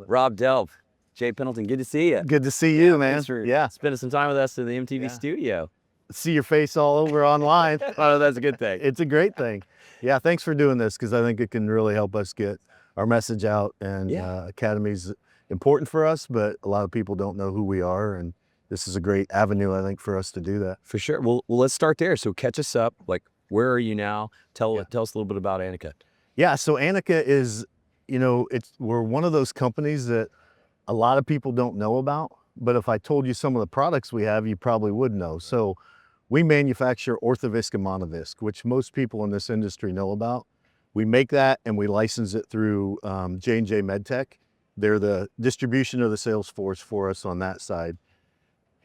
Rob Delp, Jay Pendleton, good to see you. Good to see you, man. Thanks for spending some time with us in the MTV studio. See your face all over online. Oh, that's a good thing. It's a great thing. Yeah, thanks for doing this, because I think it can really help us get our message out. And Academy's important for us, but a lot of people don't know who we are, and this is a great avenue, I think, for us to do that. For sure. Well, let's start there. So catch us up. Like, where are you now? Tell us a little bit about Anika. Yeah, so Anika is, we're one of those companies that a lot of people don't know about, but if I told you some of the products we have, you probably would know. So we manufacture Orthovisc and Monovisc, which most people in this industry know about. We make that and we license it through J&J MedTech. They're the distribution of the sales force for us on that side.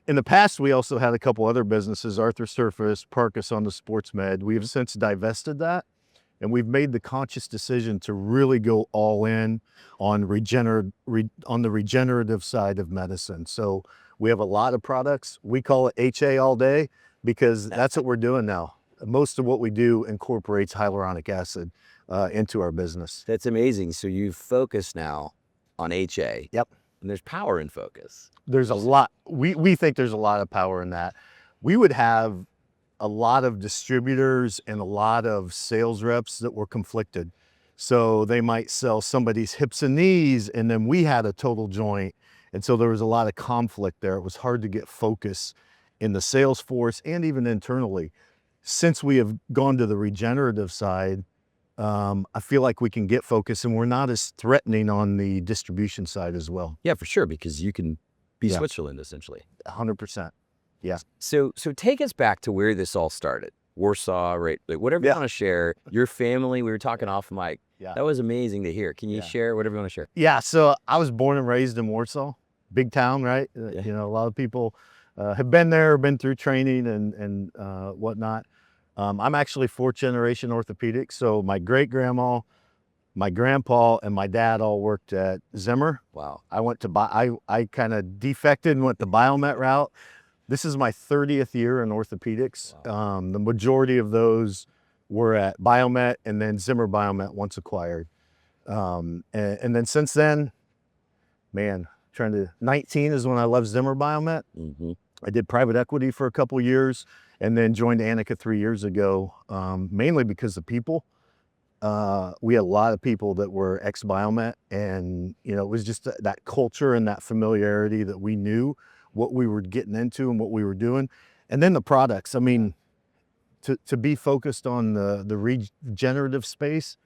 In the past, we also had a couple other businesses, Arthrosurface, Parcus on the Sports Med. We have since divested that, and we've made the conscious decision to really go all in on the regenerative side of medicine. So we have a lot of products. We call it HA all day because that's what we're doing now. Most of what we do incorporates hyaluronic acid into our business. That's amazing. So you've focused now on HA. Yep. And there's power in focus. There's a lot. We think there's a lot of power in that. We would have a lot of distributors and a lot of sales reps that were conflicted. So they might sell somebody's hips and knees, and then we had a total joint. And so there was a lot of conflict there. It was hard to get focus in the sales force and even internally. Since we have gone to the regenerative side, I feel like we can get focus, and we're not as threatening on the distribution side as well. Yeah, for sure, because you can be Switzerland, essentially. 100%. Yeah. So take us back to where this all started. Warsaw, right? Like, whatever you want to share. Your family, we were talking off mic. Yeah. That was amazing to hear. Can you share whatever you want to share? Yeah, so I was born and raised in Warsaw, big town, right? You know, a lot of people have been there, been through training and whatnot. I'm actually fourth generation orthopedic. So my great-grandma, my grandpa, and my dad all worked at Zimmer. Wow. I went to, I kind of defected and went the Biomet route. This is my 30th year in orthopedics. Wow. The majority of those were at Biomet, and then Zimmer Biomet once acquired. And then since then, man, 19 is when I left Zimmer Biomet. Mm-hmm. I did private equity for a couple of years and then joined Anika 3 years ago, mainly because of people. We had a lot of people that were ex-Biomet, and it was just that culture and that familiarity that we knew what we were getting into and what we were doing. And then the products, I mean, to be focused on the regenerative space,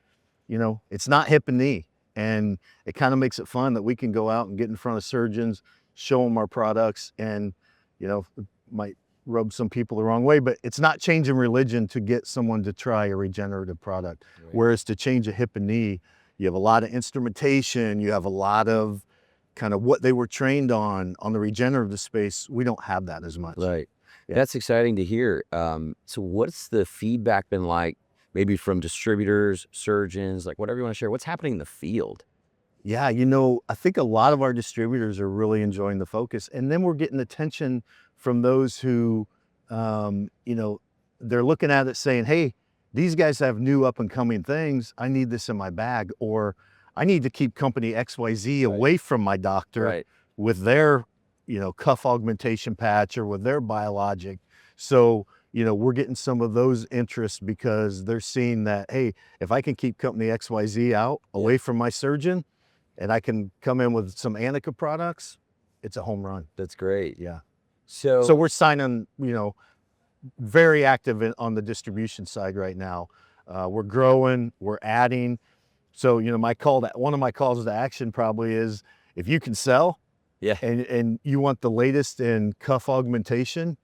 it's not hip and knee. And it kind of makes it fun that we can go out and get in front of surgeons, show them our products, and, it might rub some people the wrong way, but it's not changing religion to get someone to try a regenerative product. Right. Whereas to change a hip and knee, you have a lot of instrumentation, you have a lot of kind of what they were trained on the regenerative space. We don't have that as much. Right. Yeah. That's exciting to hear. So what's the feedback been like, maybe from distributors, surgeons, like whatever you want to share? What's happening in the field? Yeah, I think a lot of our distributors are really enjoying the focus. And then we're getting attention from those who, they're looking at it saying, hey, these guys have new up and coming things. I need this in my bag, or I need to keep company XYZ away from my doctor with their, cuff augmentation patch or with their biologic. So, we're getting some of those interests because they're seeing that, hey, if I can keep company XYZ out away from my surgeon, and I can come in with some Anika products, it's a home run. That's great. Yeah. So we're signing, very active on the distribution side right now. We're growing, we're adding. So, one of my calls to action probably is, if you can sell, and you want the latest in cuff augmentation,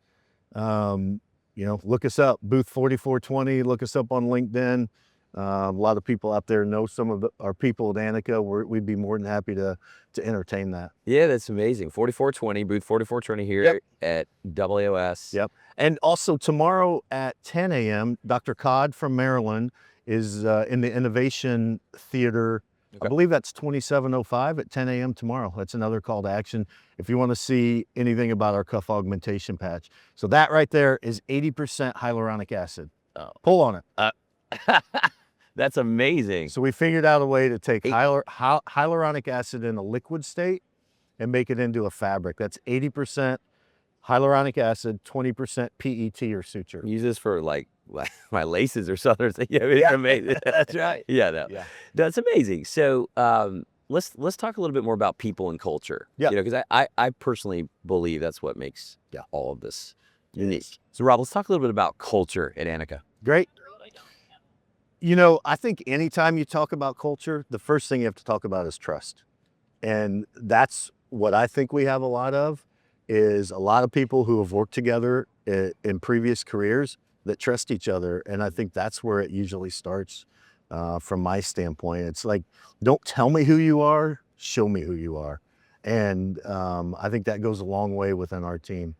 look us up, booth 4420, look us up on LinkedIn. A lot of people out there know some of our people at Anika. We'd be more than happy to entertain that. Yeah, that's amazing. 4420, booth 4420 here at WOS. Yep. And also tomorrow at 10 a.m., Dr. Codd from Maryland is in the Innovation Theater. I believe that's 2705 at 10 a.m. tomorrow. That's another call to action if you want to see anything about our cuff augmentation patch. So that right there is 80% hyaluronic acid. Oh. Pull on it. That's amazing. So we figured out a way to take hyaluronic acid in a liquid state and make it into a fabric. That's 80% hyaluronic acid, 20% PET or suture. Use this for like my laces or something. Yeah, it's amazing. That's right. Yeah, no, Yeah. that's amazing. So let's talk a little bit more about people and culture. Yeah. You know, because I personally believe that's what makes all of this unique. So Rob, let's talk a little bit about culture at Anika. Great. You know, I think anytime you talk about culture, the first thing you have to talk about is trust. And that's what I think we have a lot of, is a lot of people who have worked together in previous careers that trust each other. And I think that's where it usually starts from my standpoint. It's like, don't tell me who you are, show me who you are. And I think that goes a long way within our team.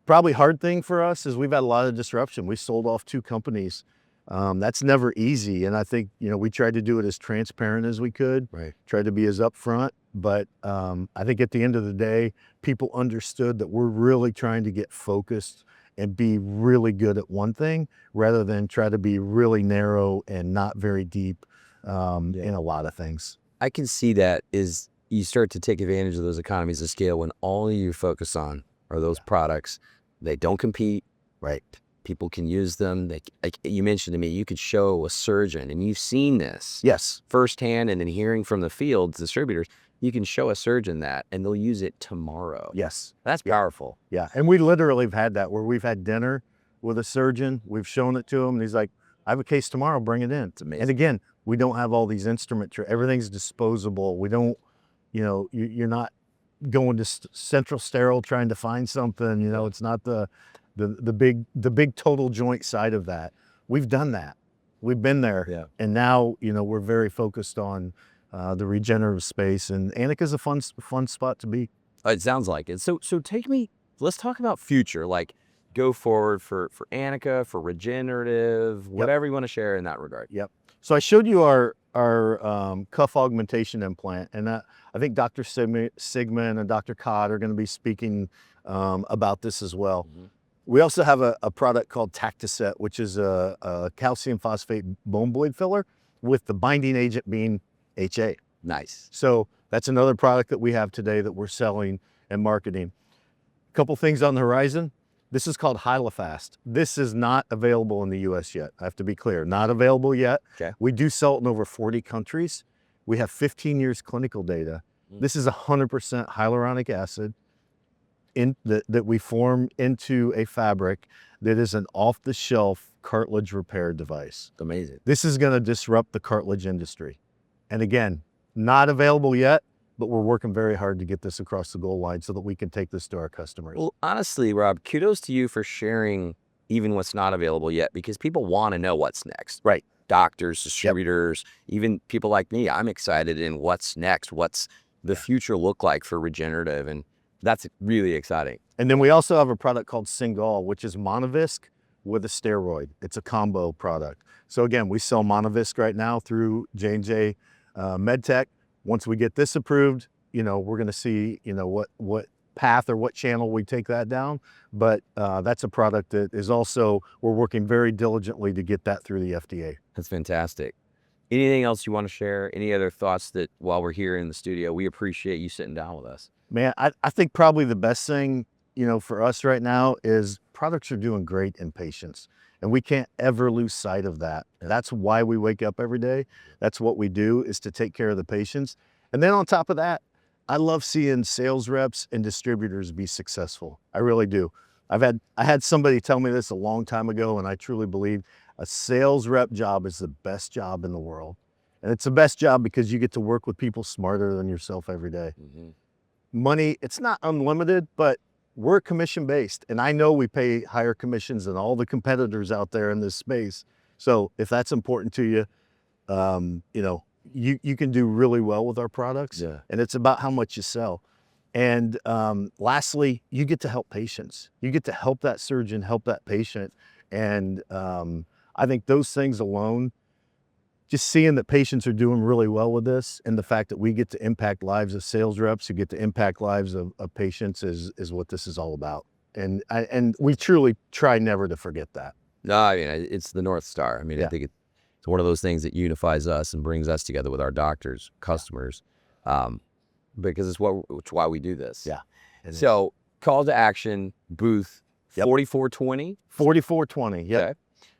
Probably hard thing for us is we've had a lot of disruption. We sold off 2 companies. That's never easy. And I think, you know, we tried to do it as transparent as we could, tried to be as upfront. But I think at the end of the day, people understood that we're really trying to get focused and be really good at one thing rather than try to be really narrow and not very deep in a lot of things. I can see that is you start to take advantage of those economies of scale when all you focus on are those products. They don't compete. Right. People can use them. Like you mentioned to me, you could show a surgeon, and you've seen this firsthand, and then hearing from the field distributors, you can show a surgeon that, and they'll use it tomorrow. Yes. That's powerful. Yeah. And we literally have had that where we've had dinner with a surgeon. We've shown it to him, and he's like, I have a case tomorrow, bring it in. It's amazing. And again, we don't have all these instruments. Everything's disposable. We don't, you know, you're not going to Central Sterile trying to find something, you know, it's not the big total joint side of that. We've done that. We've been there. Yeah. And now, you know, we're very focused on the regenerative space, and Anika's a fun spot to be. It sounds like it. So let's talk about future, like go forward for Anika, for regenerative, whatever you want to share in that regard. Yep. So I showed you our cuff augmentation implant, and I think Dr. Sigmund and Dr. Codd are going to be speaking about this as well. We also have a product called Tactoset, which is a calcium phosphate bone void filler with the binding agent being HA. Nice. So that's another product that we have today that we're selling and marketing. A couple things on the horizon. This is called Hyalofast. This is not available in the US yet. I have to be clear, not available yet. Okay. We do sell it in over 40 countries. We have 15 years clinical data. This is 100% hyaluronic acid that we form into a fabric that is an off-the-shelf cartilage repair device. Amazing. This is going to disrupt the cartilage industry. And again, not available yet, but we're working very hard to get this across the goal line so that we can take this to our customers. Well, honestly, Rob, kudos to you for sharing even what's not available yet, because people want to know what's next. Right. Doctors, distributors, even people like me, I'm excited in what's next, what's the future look like for regenerative, and that's really exciting. And then we also have a product called Cingal, which is Monovisc with a steroid. It's a combo product. So again, we sell Monovisc right now through J&J MedTech. Once we get this approved, you know, we're going to see, you know, what path or what channel we take that down. But that's a product that is also, we're working very diligently to get that through the FDA. That's fantastic. Anything else you want to share? Any other thoughts that while we're here in the studio, we appreciate you sitting down with us? Man, I think probably the best thing, you know, for us right now is products are doing great in patients. And we can't ever lose sight of that. That's why we wake up every day. That's what we do, is to take care of the patients. And then on top of that, I love seeing sales reps and distributors be successful. I really do. I had somebody tell me this a long time ago, and I truly believe a sales rep job is the best job in the world. And it's the best job because you get to work with people smarter than yourself every day. Money, it's not unlimited, but we're commission-based, and I know we pay higher commissions than all the competitors out there in this space. So if that's important to you, you know, you can do really well with our products, and it's about how much you sell. And lastly, you get to help patients. You get to help that surgeon, help that patient. And I think those things alone, just seeing that patients are doing really well with this, and the fact that we get to impact lives of sales reps who get to impact lives of patients is what this is all about. And we truly try never to forget that. No, I mean, it's the North Star. I mean, I think It's one of those things that unifies us and brings us together with our doctors, customers, because it's why we do this. Yeah. So call to action, booth 4420. 4420. Yep. Okay.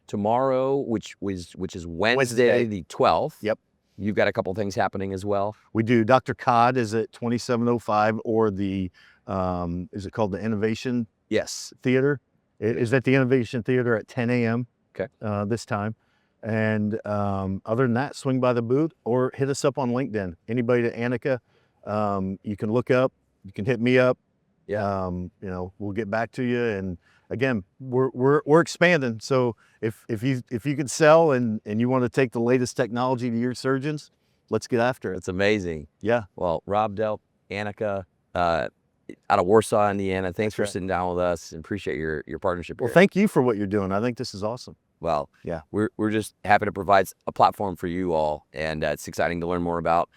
Tomorrow, which is Wednesday the 12th. Yep. You've got a couple things happening as well. We do. Dr. Cod is at 2705, or the is it called the Innovation Theater? It is at the Innovation Theater at 10 a.m. Okay. This time. And other than that, swing by the booth or hit us up on LinkedIn. Anybody to Anika, you can look up. You can hit me up. Yeah. You know, we'll get back to you. And again, we're expanding. So if you can sell and you want to take the latest technology to your surgeons, let's get after it. It's amazing. Yeah. Well, Rob Delp, Anika, out of Warsaw, Indiana. Thanks for sitting down with us, and appreciate your partnership. Well, thank you for what you're doing. I think this is awesome. Well, yeah, we're just happy to provide a platform for you all, and it's exciting to learn more about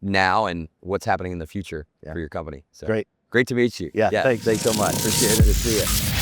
now and what's happening in the future for your company. So great to meet you. Yeah. Thanks so much. Appreciate it. Good to see you.